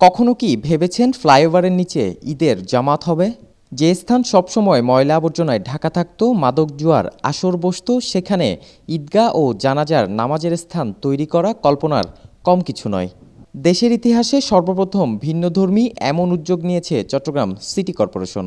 কখনো কি ভেবেছেন ফ্লাইওভারের নিচে ঈদের জামাত হবে? যে স্থান সবসময় ময়লা আবর্জনায় ঢাকা থাকত, মাদক জুয়ার আসর বসত, সেখানে ঈদগাহ ও জানাজার নামাজের স্থান তৈরি করা কল্পনার কম কিছু নয়। দেশের ইতিহাসে সর্বপ্রথম ভিন্নধর্মী এমন উদ্যোগ নিয়েছে চট্টগ্রাম সিটি কর্পোরেশন।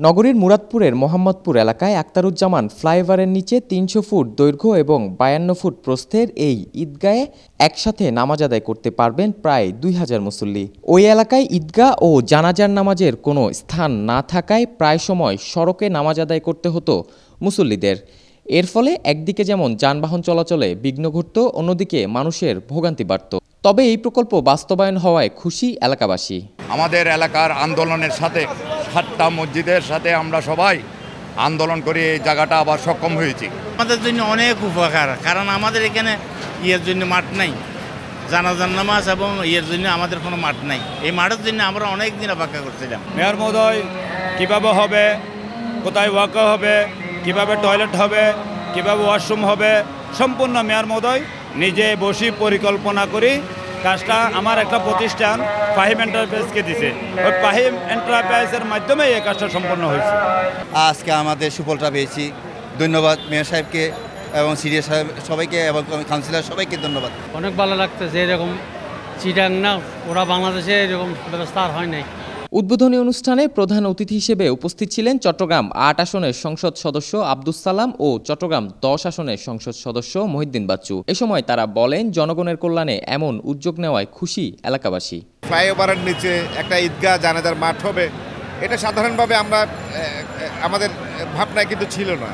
নগরীর মুরাদপুরের মোহাম্মদপুর এলাকায় আক্তারুজ্জামান ফ্লাইওভারের নিচে ৩০০ ফুট দৈর্ঘ্য এবং ৫২ ফুট প্রস্থের এই ঈদগাহে একসাথে নামাজ আদায় করতে পারবেন প্রায় ২,০০০ মুসল্লি। ওই এলাকায় ঈদগাহ ও জানাজার নামাজের কোনো স্থান না থাকায় প্রায় সময় সড়কে নামাজ আদায় করতে হতো মুসল্লিদের। এর ফলে একদিকে যেমন যানবাহন চলাচলে বিঘ্ন ঘটত, অন্যদিকে মানুষের ভোগান্তি বাড়ত। তবে এই প্রকল্প বাস্তবায়ন হওয়ায় খুশি এলাকাবাসী। আমাদের এলাকার আন্দোলনের সাথে 7টা মসজিদের সাথে আমরা সবাই আন্দোলন করে এই জায়গাটা আবার সক্ষম হয়েছি। আমাদের জন্য অনেক উপকার, কারণ আমাদের এখানে ইয়ের জন্য মাঠ নাই, জানাজার নামাজ এবং ইয়ের জন্য আমাদের কোনো মাঠ নাই। এই মাঠের জন্য আমরা অনেক দিন অপেক্ষা করছিলাম। মেয়র মহোদয় কীভাবে হবে, কোথায় ওয়াকা হবে, কিভাবে টয়লেট হবে, কিভাবে ওয়াশরুম হবে, সম্পূর্ণ মেয়র মহোদয় নিজে বসে পরিকল্পনা করি কাজটা আমার একটা প্রতিষ্ঠান ফাহিম এন্টারপ্রাইজকে দিছে। ওই ফাহিম এন্টারপ্রাইজের মাধ্যমে এই কাজটা সম্পন্ন হয়েছে। আজকে আমাদের সুফলটা পেয়েছি। ধন্যবাদ মেয়র সাহেবকে এবং সিডিএ সাহেব সবাইকে এবং কাউন্সিলর সবাইকে ধন্যবাদ। অনেক ভালো লাগতেছে, এরকম চিটাং না ওরা বাংলাদেশে এরকম ব্যবস্থা আর হয় নাই। উদ্বোধনী অনুষ্ঠানে প্রধান অতিথি হিসেবে উপস্থিত ছিলেন চট্টগ্রাম ৮ আসনের সংসদ সদস্য আব্দুস সালাম ও চট্টগ্রাম ১০ আসনের সংসদ সদস্য মহিউদ্দিন বাচ্চু। এ সময় তারা বলেন, জনগণের কল্যাণে এমন উদ্যোগ নেওয়ায় খুশি এলাকাবাসী। ফ্লাইওভারের নিচে একটা ঈদগাহ জানাজার মাঠ হবে, এটা সাধারণভাবে আমাদের ভাবনায় কিন্তু ছিল না,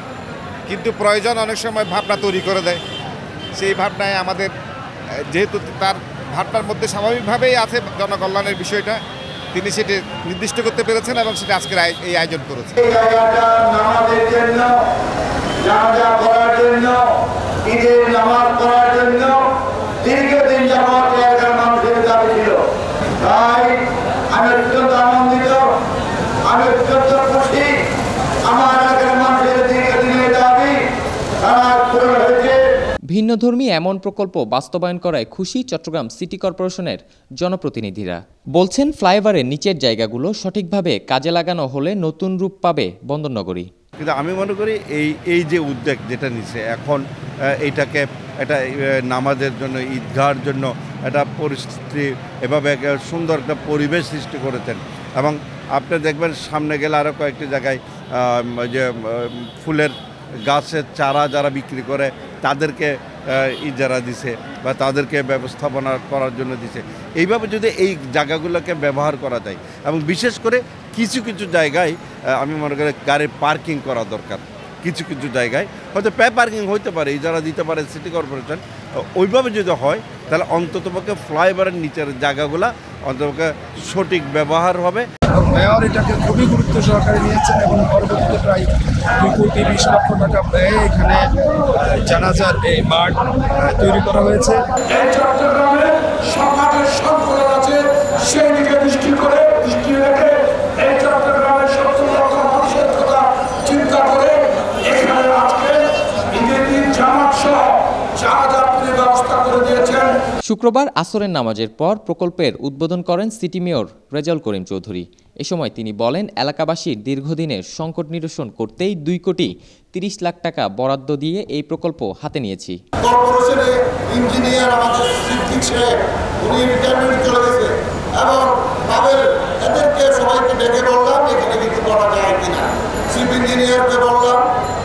কিন্তু প্রয়োজন অনেক সময় ভাবনা তৈরি করে দেয়। সেই ভাবনায় আমাদের যেহেতু তার ভাবনার মধ্যে স্বাভাবিকভাবেই আছে জনকল্যাণের বিষয়টা, তিনি সেটি নির্দিষ্ট করতে পেরেছেন এবং সেটা আজকের এই আয়োজন করেছেন। দীর্ঘদিন যাবত এলাকার মানুষের দাবি ছিল, তাই আমি অত্যন্ত আনন্দিত, আমি অত্যন্ত খুশি। আমার এলাকার মানুষের দীর্ঘদিনের দাবি তারা পূরণ হয়েছে। ভিন্নধর্মী এমন প্রকল্প বাস্তবায়ন করায় খুশি চট্টগ্রাম সিটি কর্পোরেশনের জনপ্রতিনিধিরা। বলছেন, ফ্লাইওভারের নিচের জায়গাগুলো সঠিকভাবে কাজে লাগানো হলে নতুন রূপ পাবে বন্দরনগরী। কিন্তু আমি মনে করি এই যে উদ্যোগ যেটা নিচ্ছে এখন, এইটাকে একটা নামাজের জন্য, ঈদগাহের জন্য একটা পরিস্থিতি, এভাবে সুন্দর একটা পরিবেশ সৃষ্টি করেছেন। এবং আপনি দেখবেন সামনে গেলে আরও কয়েকটি জায়গায় যে ফুলের গাছের চারা যারা বিক্রি করে তাদেরকে ইজারা দিছে বা তাদেরকে ব্যবস্থাপনা করার জন্য দিছে। এইভাবে যদি এই জায়গাগুলোকে ব্যবহার করা যায়, এবং বিশেষ করে কিছু কিছু জায়গায় আমি মনে করি গাড়ির পার্কিং করা দরকার। কিছু কিছু জায়গায় হয়তো পার্কিং হইতে পারে, ইজারা দিতে পারে সিটি কর্পোরেশন। ওইভাবে যদি হয় তাহলে অন্ততপক্ষে ফ্লাইওভারের নিচের জায়গাগুলো অন্ততপক্ষে সঠিক ব্যবহার হবে। মেয়র এটাকে খুবই গুরুত্ব সহকারে নিয়েছেন এবং পরবর্তীতে প্রায় 2,20,00,000 টাকা ব্যয়ে এখানে জানাজার এই মাঠ তৈরি করা হয়েছে। সরকারের সংকলন আছে, সেই দিকে দৃষ্টি রেখে এই চট্টগ্রামের ৭০ লক্ষ মানুষের কথা চিন্তা করে এখানে আজকে ঈদের দিন জামাত সহ জানাজার ব্যবস্থা করে দিয়েছেন। শুক্রবার আসরের নামাজের পর প্রকল্পের উদ্বোধন করেন সিটি মেয়র রেজাউল করিম চৌধুরী। এ সময় তিনি বলেন, এলাকাবাসীর দীর্ঘদিনের সংকট নিরসন করতেই 2,30,00,000 টাকা বরাদ্দ দিয়ে এই প্রকল্প হাতে নিয়েছি। কর্পোরেশনে ইঞ্জিনিয়ার আমাদের সিদ্দিক সাহেব, উনি রিটায়ারমেন্ট চলে গেছে এবং তাদের এদেরকে সবাইকে ডেকে বললাম এখানে কিছু করা যায় কিনা। চিফ ইঞ্জিনিয়ারকে বললাম,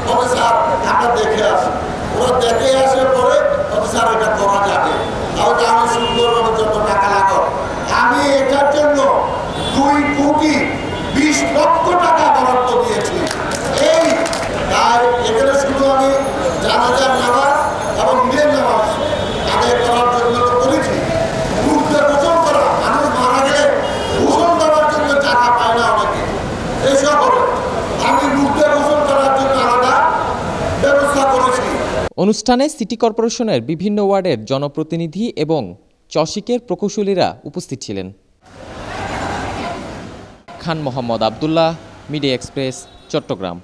তবে স্যার আমরা দেখে আসি। ওরা দেখে আসে পরে তবে স্যার এটা করা যাবে, তাহলে আমি সুন্দরভাবে যত টাকা লাগাবো, আমি এটার জন্য 2,20,00,000 টাকা বরাদ্দ দিয়েছি। এই তাই এখানে শুধু আমি জানাজার নামাজ এবং ঈদের নামাজ আদায় করার জন্য করেছি। মূর্তে গোসল করা, মানুষ মারা গেলে গোসল দেওয়ার জন্য টাকা পায় না অনেকে, এইসব হবে। আমি মূর্তে গোসল করার জন্য আলাদা ব্যবস্থা করেছি। অনুষ্ঠানে সিটি কর্পোরেশনের বিভিন্ন ওয়ার্ডের জনপ্রতিনিধি এবং চসিকের প্রকৌশলীরা উপস্থিত ছিলেন। Khan Mohammad Abdullah, media express, Chittagong.